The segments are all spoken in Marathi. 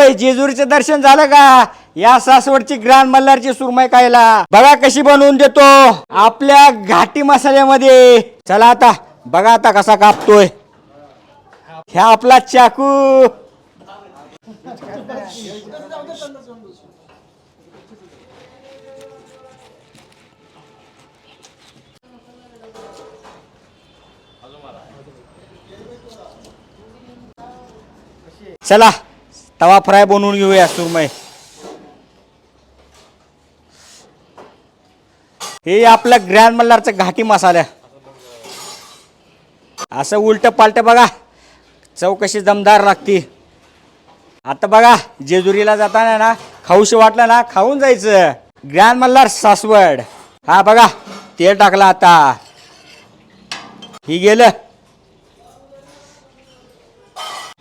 मंडळी जेजुरीचं दर्शन झालं का? या सासवडची ग्रँड मल्हारची सुरमई खायला बघा कशी बनवून देतो आपल्या घाटी मसाल्यामध्ये. चला आता बघा आता कसा कापतोय. ह्या आपला चाकू. चला तवा फ्राय बनवून घेऊया सुरमई. हे आपलं ग्रँड मल्हारचं घाटी मसाला. असं उलट पालट बघा चव कशी दमदार लागते. आता बघा जेजुरीला जाताना ना खाऊशी वाटलं ना खाऊन जायचं. ग्रँड मल्हार सासवड. हा बघा तेल टाकलं आता. ही गेलं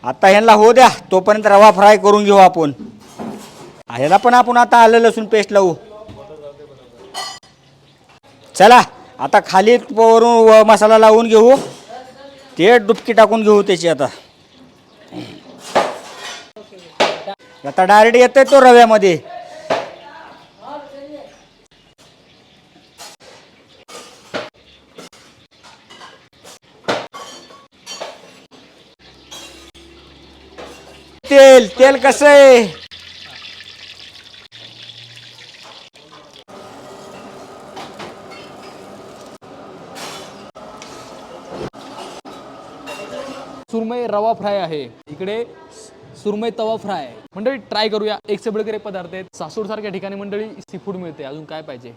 आता ह्यांना हो द्या. तोपर्यंत रवा फ्राय करून घेऊ आपण. ह्याला पण आपण आता आलं लसूण पेस्ट लावू. चला आता खाली वरून मसाला लावून घेऊ. ते डुबकी टाकून घेऊ त्याची. आता डायरेक्ट येतोय तो रव्यामध्ये. तेल तेल कसं आहे. सुरमई रवा फ्राय आहे इकडे. सुरमई तवा फ्राय मंडळी ट्राय करूया. एक से बडकर एक पदार्थ आहेत. सासूर सारख्या ठिकाणी मंडळी सी फूड मिळते. अजून काय पाहिजे.